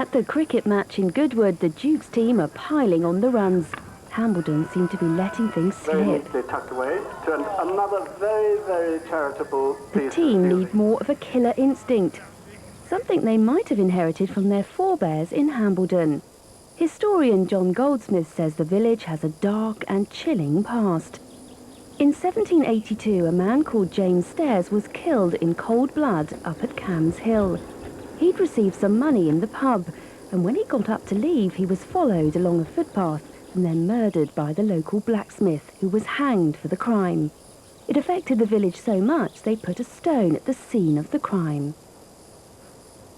At the cricket match in Goodwood, the Duke's team are piling on the runs. Hambledon seem to be letting things Very slip. neatly tucked away to another very, very charitable piece. The team need more of a killer instinct, something they might have inherited from their forebears in Hambledon. Historian John Goldsmith says the village has a dark and chilling past. In 1782, a man called James Stairs was killed in cold blood up at Cam's Hill. He'd received some money in the pub, and when he got up to leave, he was followed along a footpath and then murdered by the local blacksmith, who was hanged for the crime. It affected the village so much they put a stone at the scene of the crime.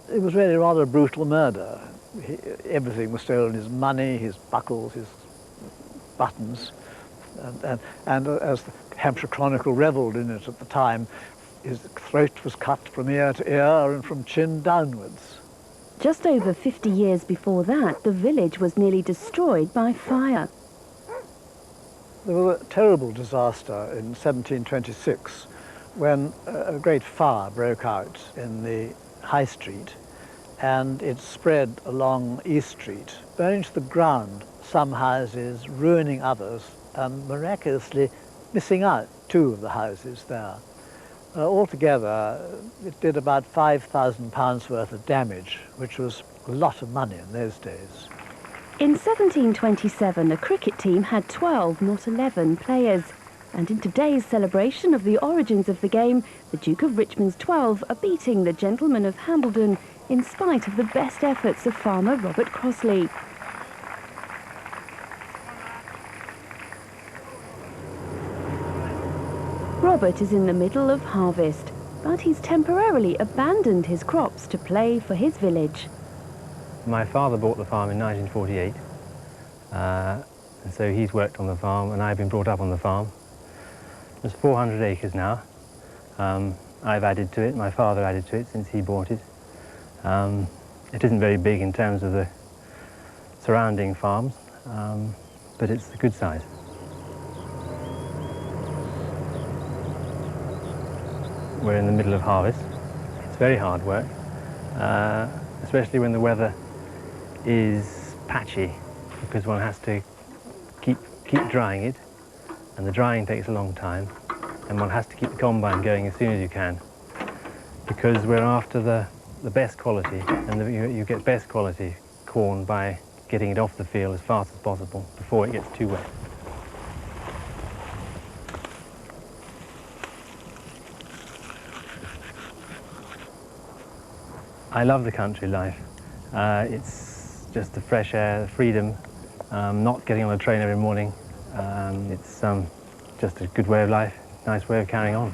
It was really rather a brutal murder. Everything was stolen, his money, his buckles, his buttons, and as the Hampshire Chronicle revelled in it at the time, his throat was cut from ear to ear and from chin downwards. Just over 50 years before that, the village was nearly destroyed by fire. There was a terrible disaster in 1726 when a great fire broke out in the High Street, and it spread along East Street, burning to the ground some houses, ruining others, and miraculously missing out 2 of the houses there. Altogether, it did about £5,000 worth of damage, which was a lot of money in those days. In 1727, a cricket team had 12, not 11 players. And in today's celebration of the origins of the game, the Duke of Richmond's 12 are beating the Gentlemen of Hambledon in spite of the best efforts of farmer Robert Crossley. Robert is in the middle of harvest, but he's temporarily abandoned his crops to play for his village. My father bought the farm in 1948, and so he's worked on the farm and I've been brought up on the farm. There's 400 acres now. I've added to it, my father added to it since he bought it. It isn't very big in terms of the surrounding farms, but it's a good size. We're in the middle of harvest. It's very hard work, especially when the weather is patchy, because one has to keep drying it, and the drying takes a long time, and one has to keep the combine going as soon as you can, because we're after the best quality, and you get best quality corn by getting it off the field as fast as possible before it gets too wet. I love the country life. It's just the fresh air, the freedom, not getting on a train every morning. It's just a good way of life, nice way of carrying on.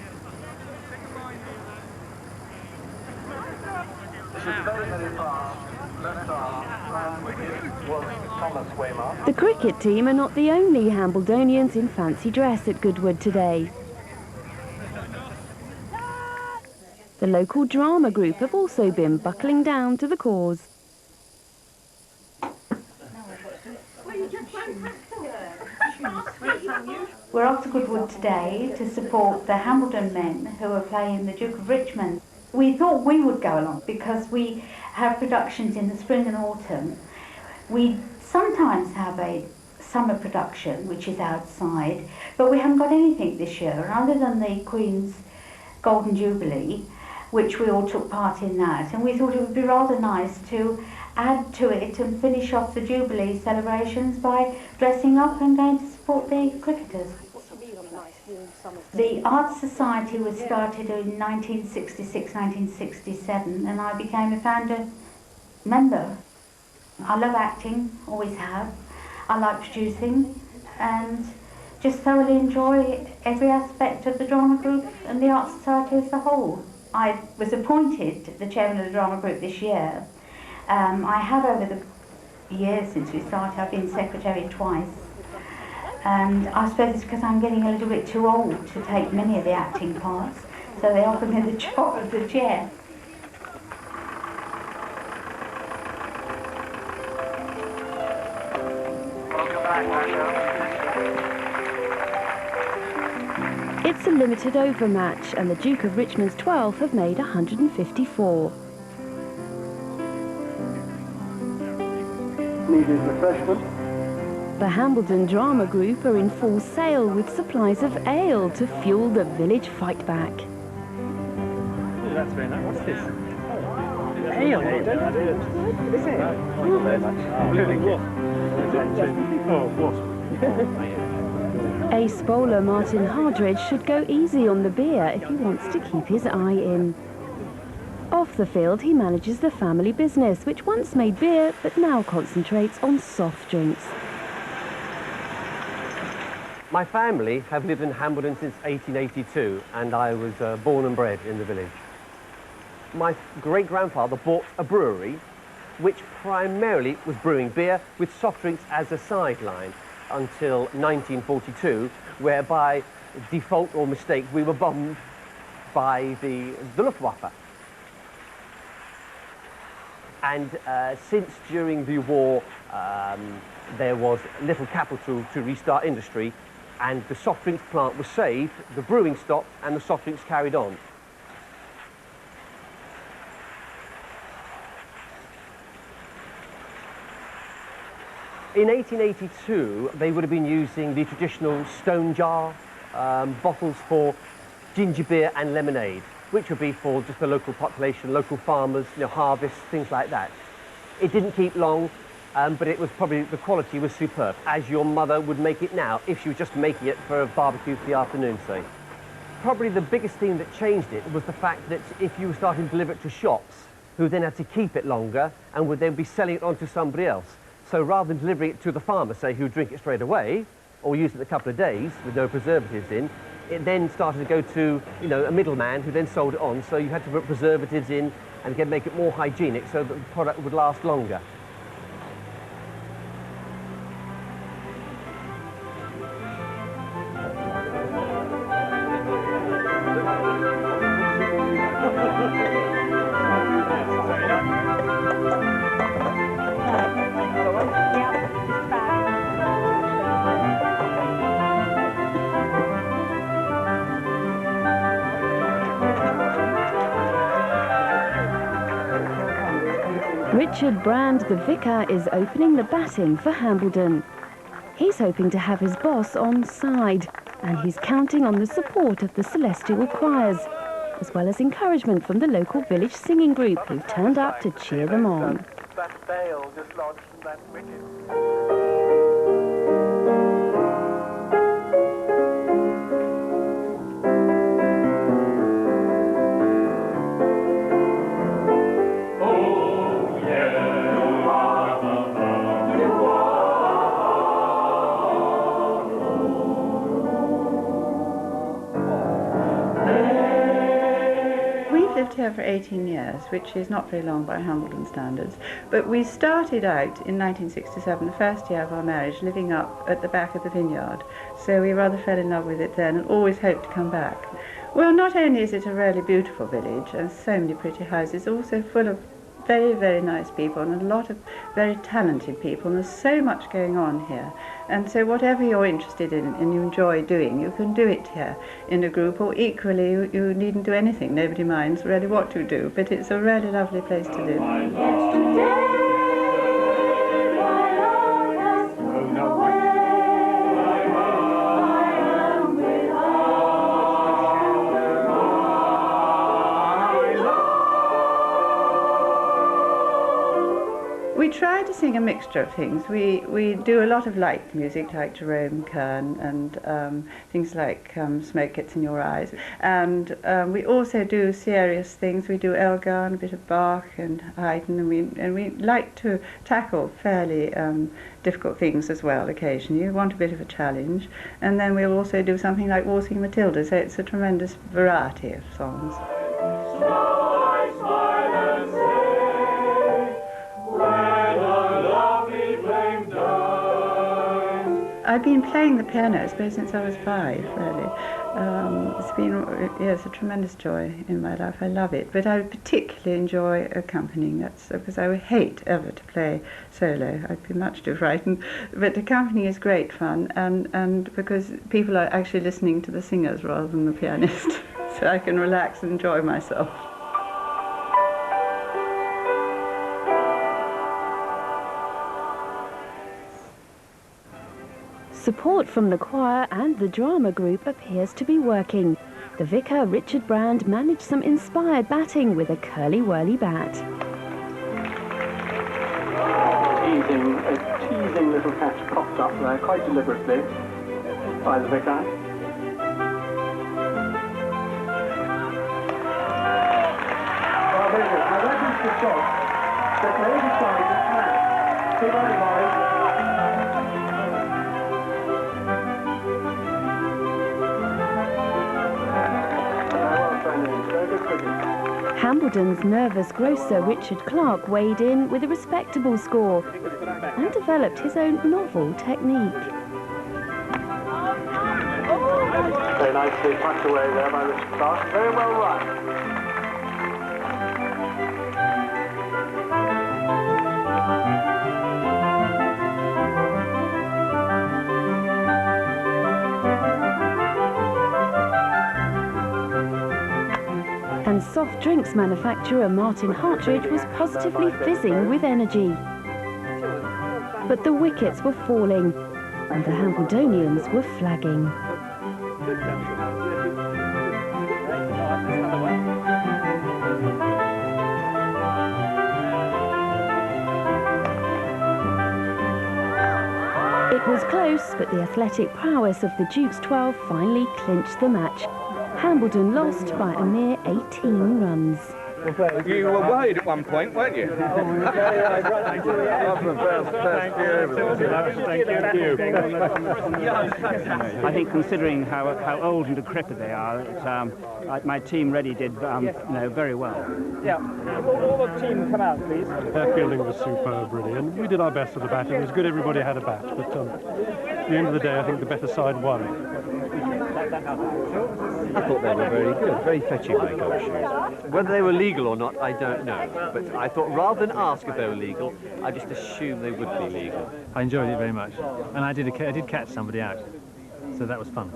The cricket team are not the only Hambledonians in fancy dress at Goodwood today. The local drama group have also been buckling down to the cause. We're off to Goodwood today to support the Hambledon men who are playing the Duke of Richmond. We thought we would go along because we have productions in the spring and autumn. We sometimes have a summer production which is outside, but we haven't got anything this year. And other than the Queen's Golden Jubilee, which we all took part in that, and we thought it would be rather nice to add to it and finish off the Jubilee celebrations by dressing up and going to support the cricketers. The Arts Society was started in 1966, 1967, and I became a founder member. I love acting, always have. I like producing, and just thoroughly enjoy every aspect of the drama group and the Arts Society as a whole. I was appointed the chairman of the drama group this year. I have over the years since we started, I've been secretary twice. And I suppose it's because I'm getting a little bit too old to take many of the acting parts, so they offer me the job of the chair. Welcome back, It's a limited over match, and the Duke of Richmond's 12 have made 154. needed refreshment. The Hambledon Drama Group are in full sail with supplies of ale to fuel the village fight back. Oh, that's very nice. What's this? Ale. Is it? Thank you very much. Ace bowler Martin Hardredge should go easy on the beer if he wants to keep his eye in. Off the field, he manages the family business, which once made beer but now concentrates on soft drinks. My family have lived in Hambledon since 1882, and I was born and bred in the village. My great-grandfather bought a brewery, which primarily was brewing beer with soft drinks as a sideline until 1942, where by default or mistake we were bombed by the Luftwaffe. And since during the war there was little capital to restart industry, and the soft drinks plant was saved, the brewing stopped and the soft drinks carried on. In 1882, they would have been using the traditional stone jar bottles for ginger beer and lemonade, which would be for just the local population, local farmers, harvests, things like that. It didn't keep long, but it was probably, the quality was superb, as your mother would make it now if she was just making it for a barbecue for the afternoon, say. Probably the biggest thing that changed it was the fact that if you were starting to deliver it to shops, who then had to keep it longer and would then be selling it on to somebody else. So rather than delivering it to the farmer, say, who'd drink it straight away, or use it in a couple of days with no preservatives in, it then started to go to, a middleman who then sold it on, so you had to put preservatives in and again make it more hygienic so that the product would last longer. Richard Brand, the vicar, is opening the batting for Hambledon. He's hoping to have his boss on side, and he's counting on the support of the celestial choirs, as well as encouragement from the local village singing group who've turned up to cheer them on. That bale dislodged from that wicket. Here for 18 years, which is not very long by Hambledon standards, but we started out in 1967, the first year of our marriage, living up at the back of the vineyard, so we rather fell in love with it then and always hoped to come back. Well, not only is it a really beautiful village and so many pretty houses, also full of very, very nice people and a lot of very talented people, and there's so much going on here. And so whatever you're interested in and you enjoy doing, you can do it here in a group, or equally you needn't do anything. Nobody minds really what you do, but it's a really lovely place to live. We try to sing a mixture of things. We do a lot of light music, like Jerome Kern, and things like Smoke Gets in Your Eyes. And we also do serious things. We do Elgar and a bit of Bach and Haydn, and we like to tackle fairly difficult things as well occasionally. We want a bit of a challenge. And then we'll also do something like Waltzing Matilda, so it's a tremendous variety of songs. I've been playing the piano, I suppose, since I was 5, really. It's been a tremendous joy in my life. I love it, but I particularly enjoy accompanying. That's because I would hate ever to play solo. I'd be much too frightened. But accompanying is great fun, and because people are actually listening to the singers rather than the pianist, so I can relax and enjoy myself. Support from the choir and the drama group appears to be working. The vicar, Richard Brand, managed some inspired batting with a curly-whirly bat. A teasing little catch popped up there quite deliberately by the vicar. Well, there it is. Now that is the shot that may decide this match. Too very wide. Hambledon's nervous grocer Richard Clark weighed in with a respectable score and developed his own novel technique. Very nicely tucked away there by Richard Clark. Very well run. And soft drinks manufacturer Martin Hartridge was positively fizzing with energy. But the wickets were falling, and the Hambledonians were flagging. It was close, but the athletic prowess of the Duke's 12 finally clinched the match. Hambledon lost by a mere 18 runs. You were worried at one point, weren't you? I think considering how old and decrepit they are, my team really did very well. Yeah. All the team come out, please. Their fielding was superb, really, and we did our best with the batting. It was good everybody had a bat, but at the end of the day, I think the better side won. I thought they were very good, very fetching high golf shoes. Whether they were legal or not, I don't know. But I thought rather than ask if they were legal, I just assumed they would be legal. I enjoyed it very much, and I did catch somebody out, so that was fun.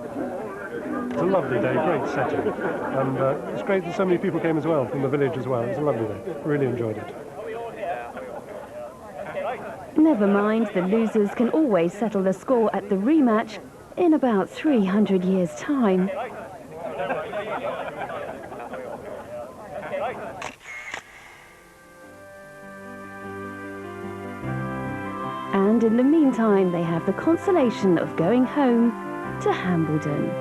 It's a lovely day, great setting, and it's great that so many people came as well, from the village as well. It's a lovely day, really enjoyed it. Never mind, the losers can always settle the score at the rematch in about 300 years' time. And in the meantime, they have the consolation of going home to Hambledon.